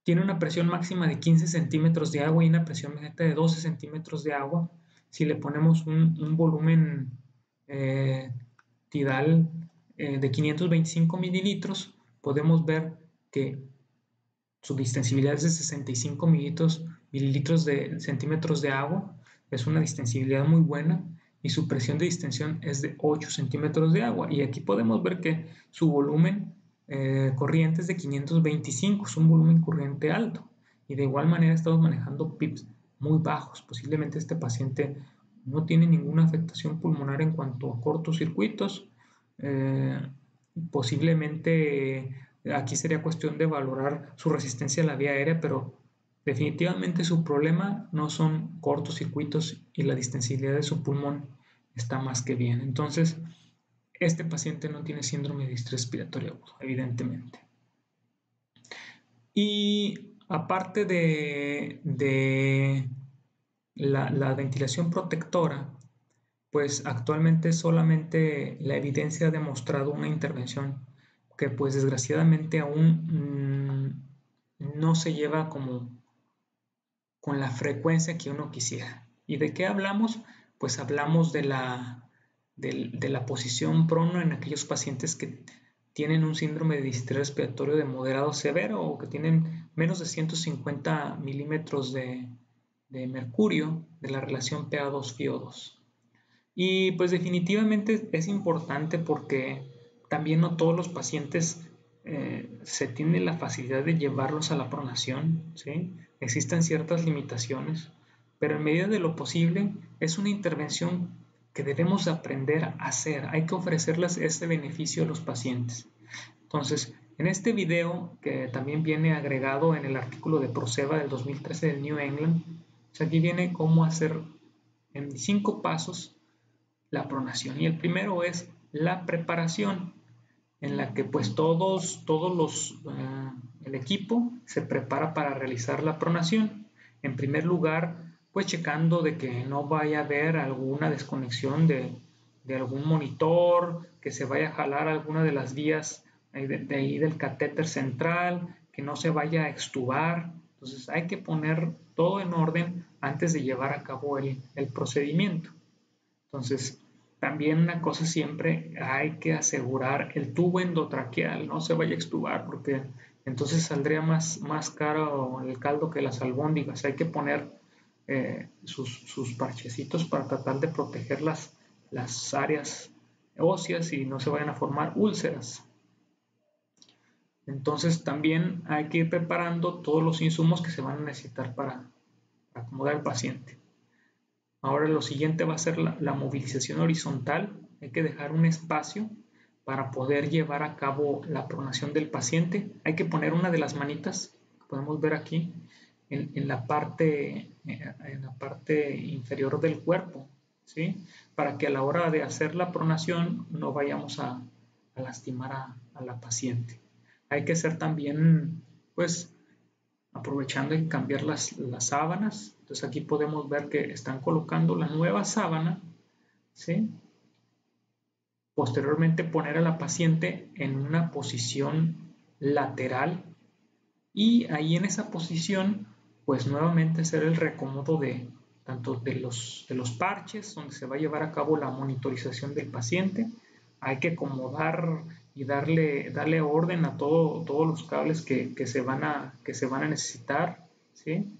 tiene una presión máxima de 15 centímetros de agua y una presión meta de 12 centímetros de agua. Si le ponemos un volumen tidal de 525 mililitros, podemos ver que su distensibilidad es de 65 mililitros de centímetros de agua, es una distensibilidad muy buena y su presión de distensión es de 8 centímetros de agua. Y aquí podemos ver que su volumen corriente es de 525, es un volumen corriente alto. Y de igual manera estamos manejando PIBs muy bajos. Posiblemente este paciente no tiene ninguna afectación pulmonar en cuanto a cortocircuitos. Posiblemente aquí sería cuestión de valorar su resistencia a la vía aérea, pero definitivamente su problema no son cortocircuitos y la distensibilidad de su pulmón está más que bien. Entonces, este paciente no tiene síndrome de distrés respiratorio agudo, evidentemente. Y aparte de la ventilación protectora, pues actualmente solamente la evidencia ha demostrado una intervención que pues desgraciadamente aún no se lleva como con la frecuencia que uno quisiera. ¿Y de qué hablamos? Pues hablamos de la posición prono en aquellos pacientes que tienen un síndrome de distrés respiratorio de moderado severo o que tienen menos de 150 milímetros de mercurio de la relación PaO2-FiO2. Y pues definitivamente es importante porque también no todos los pacientes se tiene la facilidad de llevarlos a la pronación, ¿sí? Existen ciertas limitaciones, pero en medida de lo posible es una intervención que debemos aprender a hacer. Hay que ofrecerles ese beneficio a los pacientes. Entonces, en este video, que también viene agregado en el artículo de Proceva del 2013 del New England, pues aquí viene cómo hacer en 5 pasos la pronación. Y el primero es la preparación, en la que pues el equipo se prepara para realizar la pronación. En primer lugar, pues checando de que no vaya a haber alguna desconexión de algún monitor, que se vaya a jalar alguna de las vías de ahí del catéter central, que no se vaya a extubar. Entonces hay que poner todo en orden antes de llevar a cabo el procedimiento. Entonces, también una cosa siempre hay que asegurar el tubo endotraqueal, no se vaya a extubar porque entonces saldría más caro el caldo que las albóndigas. Hay que poner sus parchecitos para tratar de proteger las áreas óseas y no se vayan a formar úlceras. Entonces también hay que ir preparando todos los insumos que se van a necesitar para acomodar al paciente. Ahora lo siguiente va a ser la movilización horizontal. Hay que dejar un espacio para poder llevar a cabo la pronación del paciente. Hay que poner una de las manitas, que podemos ver aquí, en la parte inferior del cuerpo, ¿sí? Para que a la hora de hacer la pronación no vayamos a lastimar a la paciente. Hay que hacer también, pues, aprovechando en cambiar las sábanas. Entonces aquí podemos ver que están colocando la nueva sábana, ¿sí? Posteriormente poner a la paciente en una posición lateral y ahí en esa posición pues nuevamente hacer el recomodo de tanto de los parches donde se va a llevar a cabo la monitorización del paciente. Hay que acomodar y darle orden a todos los cables que se van a necesitar, ¿sí?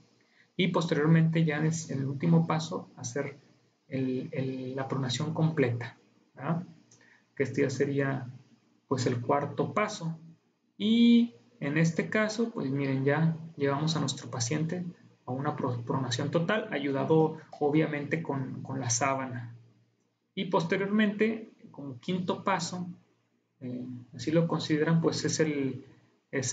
Y posteriormente ya en el último paso hacer la pronación completa, ¿verdad? Que este ya sería pues el cuarto paso. Y en este caso, pues miren, ya llevamos a nuestro paciente a una pronación total, ayudado obviamente con la sábana. Y posteriormente, como quinto paso, así lo consideran, pues es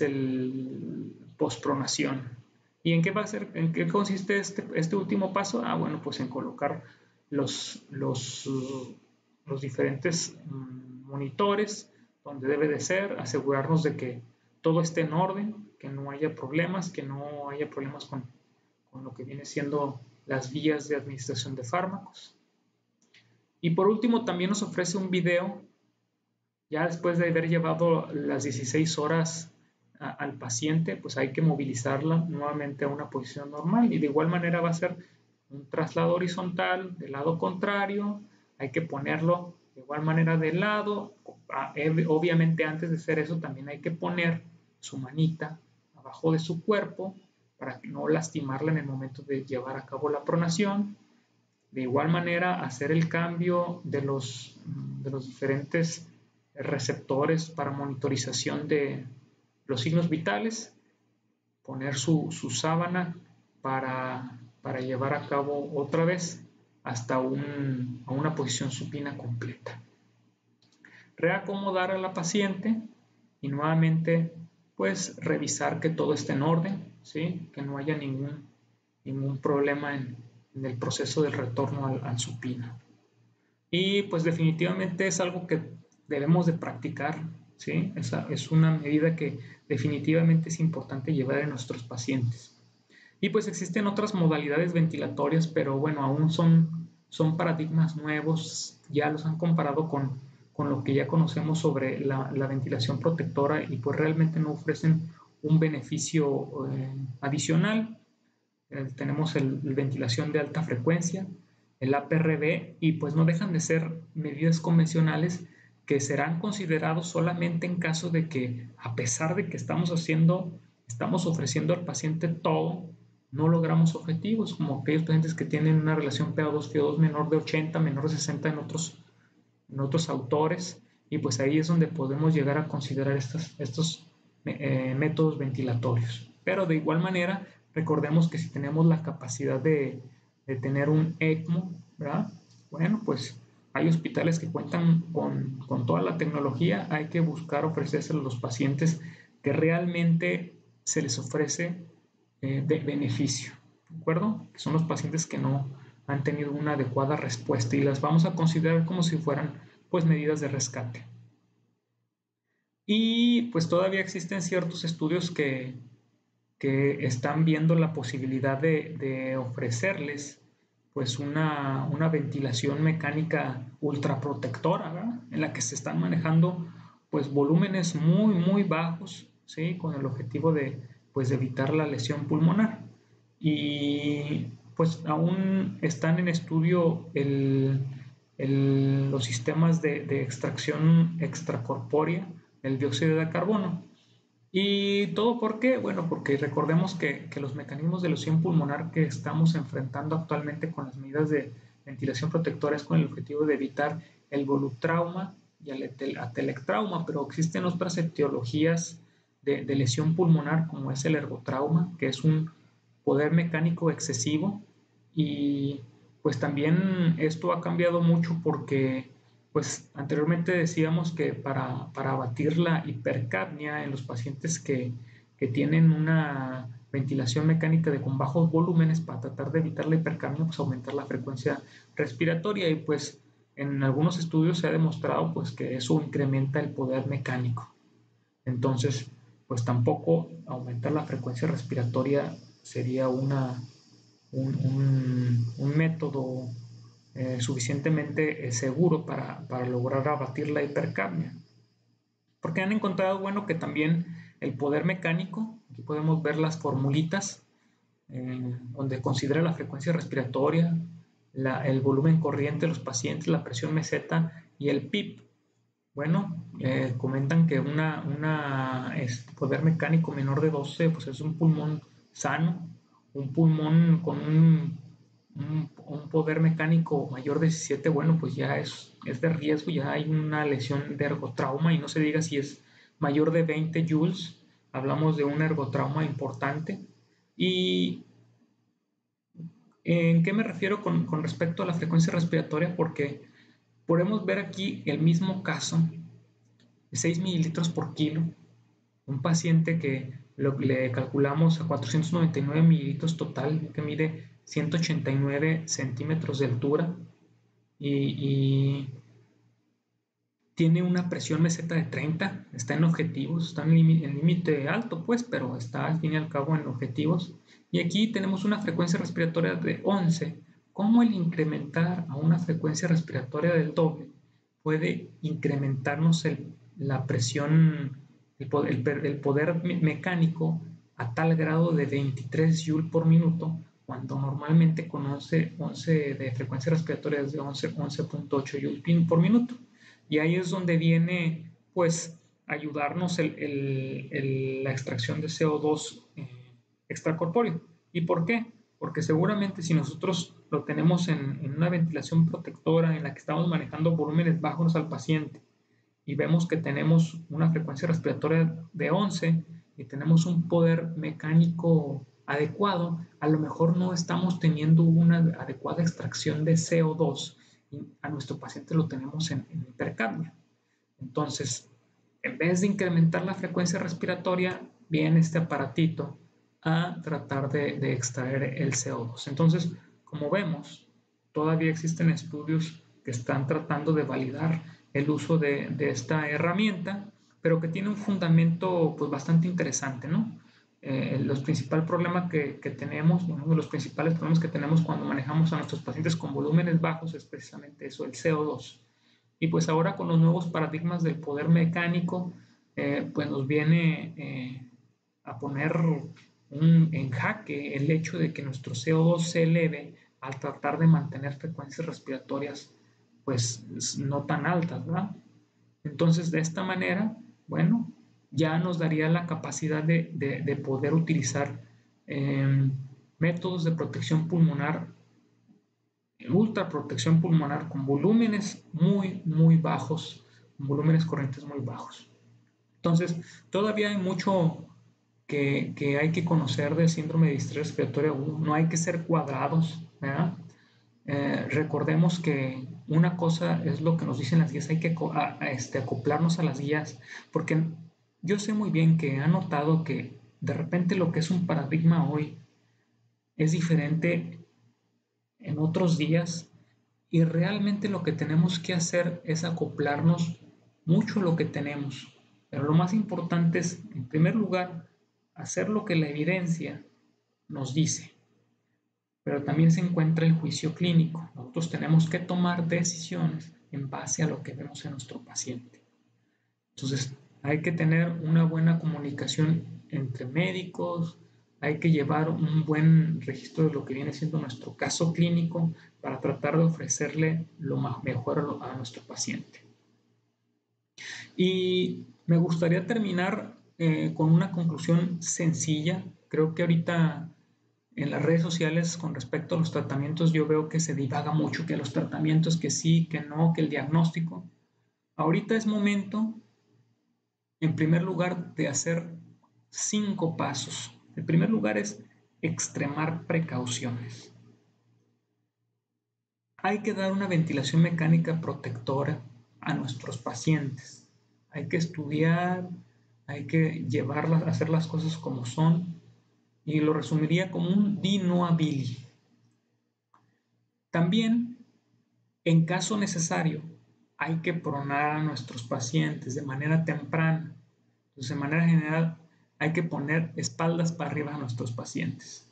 el postpronación. ¿Y en qué va a ser, en qué consiste este último paso? Ah, bueno, pues en colocar los diferentes monitores donde debe de ser, asegurarnos de que todo esté en orden, que no haya problemas con lo que viene siendo las vías de administración de fármacos. Y por último, también nos ofrece un video, ya después de haber llevado las 16 horas al paciente, pues hay que movilizarla nuevamente a una posición normal y de igual manera va a ser un traslado horizontal del lado contrario, hay que ponerlo de igual manera de lado. Obviamente antes de hacer eso también hay que poner su manita abajo de su cuerpo para no lastimarla en el momento de llevar a cabo la pronación. De igual manera hacer el cambio de los diferentes receptores para monitorización de los signos vitales, poner su sábana para llevar a cabo otra vez hasta a una posición supina completa. Reacomodar a la paciente y nuevamente pues revisar que todo esté en orden, ¿sí? Que no haya ningún problema en el proceso del retorno al supino. Y pues definitivamente es algo que debemos de practicar, ¿sí? Es una medida que definitivamente es importante llevar en nuestros pacientes. Y pues existen otras modalidades ventilatorias, pero bueno, aún son paradigmas nuevos, ya los han comparado con lo que ya conocemos sobre la ventilación protectora y pues realmente no ofrecen un beneficio adicional. Tenemos el ventilación de alta frecuencia, el APRB, y pues no dejan de ser medidas convencionales que serán considerados solamente en caso de que, a pesar de que estamos ofreciendo al paciente todo, no logramos objetivos, como aquellos pacientes que tienen una relación PaO2-FiO2 menor de 80, menor de 60 en otros autores, y pues ahí es donde podemos llegar a considerar estos métodos ventilatorios. Pero de igual manera, recordemos que si tenemos la capacidad de tener un ECMO, ¿verdad? Bueno, pues hay hospitales que cuentan con toda la tecnología, hay que buscar ofrecérselo a los pacientes que realmente se les ofrece de beneficio, ¿de acuerdo? Que son los pacientes que no han tenido una adecuada respuesta y las vamos a considerar como si fueran pues medidas de rescate. Y pues todavía existen ciertos estudios que están viendo la posibilidad de ofrecerles pues una ventilación mecánica ultraprotectora, ¿verdad? En la que se están manejando pues volúmenes muy bajos, ¿sí? Con el objetivo de pues de evitar la lesión pulmonar. Y pues aún están en estudio los sistemas de extracción extracorpórea del dióxido de carbono. ¿Y todo por qué? Bueno, porque recordemos que los mecanismos de lesión pulmonar que estamos enfrentando actualmente con las medidas de ventilación protectora es con el objetivo de evitar el voluptrauma y el atelectrauma, pero existen otras etiologías de lesión pulmonar como es el ergotrauma, que es un poder mecánico excesivo, y pues también esto ha cambiado mucho porque pues anteriormente decíamos que para abatir la hipercapnia en los pacientes que tienen una ventilación mecánica con bajos volúmenes, para tratar de evitar la hipercapnia, pues aumentar la frecuencia respiratoria, y pues en algunos estudios se ha demostrado pues que eso incrementa el poder mecánico. Entonces, pues tampoco aumentar la frecuencia respiratoria sería un método suficientemente seguro para lograr abatir la hipercapnia. Porque han encontrado, bueno, que también el poder mecánico, aquí podemos ver las formulitas, donde considera la frecuencia respiratoria, el volumen corriente de los pacientes, la presión meseta y el PIP. Bueno, comentan que poder mecánico menor de 12 pues es un pulmón sano, un pulmón con un poder mecánico mayor de 17, bueno, pues ya es de riesgo, ya hay una lesión de ergotrauma, y no se diga si es mayor de 20 joules, hablamos de un ergotrauma importante. ¿Y en qué me refiero con respecto a la frecuencia respiratoria? Porque podemos ver aquí el mismo caso de 6 mililitros por kilo, un paciente que le calculamos a 499 mililitros total, que mide 189 centímetros de altura y tiene una presión meseta de 30, está en objetivos, está en límite alto pues, pero está al fin y al cabo en objetivos. Y aquí tenemos una frecuencia respiratoria de 11. ¿Cómo el incrementar a una frecuencia respiratoria del doble puede incrementarnos la presión, el poder mecánico a tal grado de 23 Joule por minuto, cuando normalmente con 11 de frecuencia respiratoria es de 11.8 Joule por minuto? Y ahí es donde viene, pues, ayudarnos la extracción de CO2 extracorpóreo. ¿Y por qué? Porque seguramente si nosotros lo tenemos en una ventilación protectora en la que estamos manejando volúmenes bajos al paciente y vemos que tenemos una frecuencia respiratoria de 11 y tenemos un poder mecánico adecuado, a lo mejor no estamos teniendo una adecuada extracción de CO2 y a nuestro paciente lo tenemos en hipercapnia. Entonces, en vez de incrementar la frecuencia respiratoria, viene este aparatito a tratar de extraer el CO2. Entonces, como vemos, todavía existen estudios que están tratando de validar el uso de esta herramienta, pero que tiene un fundamento pues bastante interesante, ¿no? Los principales problemas que tenemos, uno de los principales problemas que tenemos cuando manejamos a nuestros pacientes con volúmenes bajos es precisamente eso, el CO2. Y pues ahora con los nuevos paradigmas del poder mecánico, pues nos viene a poner en jaque el hecho de que nuestro CO2 se eleve al tratar de mantener frecuencias respiratorias pues no tan altas, ¿verdad? Entonces de esta manera, bueno, ya nos daría la capacidad de poder utilizar eh, métodos de protección pulmonar, ultraprotección pulmonar con volúmenes muy bajos, con volúmenes corrientes muy bajos. Entonces, todavía hay mucho que hay que conocer del síndrome de distrés respiratorio agudo. No hay que ser cuadrados, ¿verdad? Recordemos que una cosa es lo que nos dicen las guías, hay que acoplarnos a las guías, porque yo sé muy bien que han notado que de repente lo que es un paradigma hoy es diferente en otros días y realmente lo que tenemos que hacer es acoplarnos mucho a lo que tenemos. Pero lo más importante es, en primer lugar, hacer lo que la evidencia nos dice. Pero también se encuentra el juicio clínico. Nosotros tenemos que tomar decisiones en base a lo que vemos en nuestro paciente. Entonces, hay que tener una buena comunicación entre médicos, hay que llevar un buen registro de lo que viene siendo nuestro caso clínico para tratar de ofrecerle lo mejor a nuestro paciente. Y me gustaría terminar con una conclusión sencilla. Creo que ahorita en las redes sociales con respecto a los tratamientos yo veo que se divaga mucho, que los tratamientos que sí, que no, que el diagnóstico. Ahorita es momento, en primer lugar, de hacer 5 pasos. El primer lugar es extremar precauciones. Hay que dar una ventilación mecánica protectora a nuestros pacientes. Hay que estudiar, hay que llevarlas, hacer las cosas como son, y lo resumiría como un di no a Billy. También, en caso necesario, hay que pronar a nuestros pacientes de manera temprana. Entonces, de manera general, hay que poner espaldas para arriba a nuestros pacientes,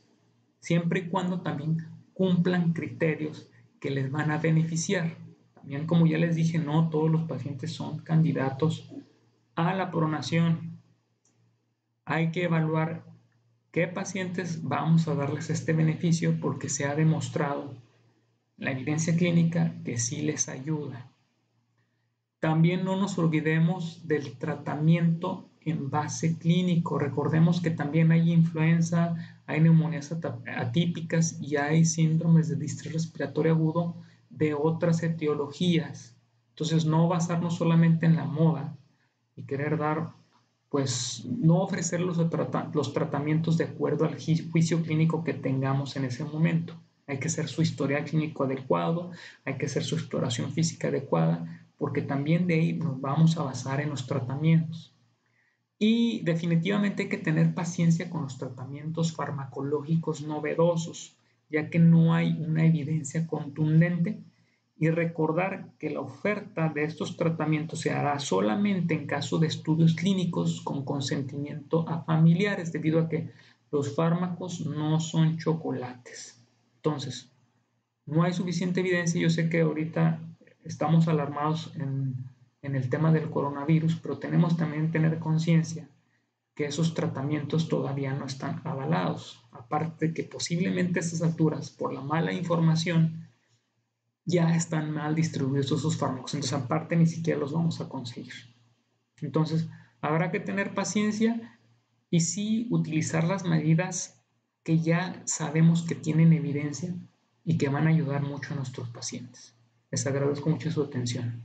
siempre y cuando también cumplan criterios que les van a beneficiar. También, como ya les dije, no todos los pacientes son candidatos a la pronación. Hay que evaluar qué pacientes vamos a darles este beneficio porque se ha demostrado la evidencia clínica que sí les ayuda. También no nos olvidemos del tratamiento en base clínico. Recordemos que también hay influenza, hay neumonías atípicas y hay síndromes de distrés respiratorio agudo de otras etiologías. Entonces, no basarnos solamente en la moda y querer dar, pues, no ofrecer los tratamientos de acuerdo al juicio clínico que tengamos en ese momento. Hay que hacer su historial clínico adecuado, hay que hacer su exploración física adecuada, porque también de ahí nos vamos a basar en los tratamientos. Y definitivamente hay que tener paciencia con los tratamientos farmacológicos novedosos, ya que no hay una evidencia contundente, y recordar que la oferta de estos tratamientos se hará solamente en caso de estudios clínicos con consentimiento a familiares, debido a que los fármacos no son chocolates. Entonces, no hay suficiente evidencia. Yo sé que ahorita estamos alarmados en el tema del coronavirus, pero tenemos también que tener conciencia que esos tratamientos todavía no están avalados. Aparte de que posiblemente a estas alturas, por la mala información, ya están mal distribuidos esos fármacos. Entonces, aparte, ni siquiera los vamos a conseguir. Entonces, habrá que tener paciencia y sí utilizar las medidas que ya sabemos que tienen evidencia y que van a ayudar mucho a nuestros pacientes. Les agradezco mucho su atención.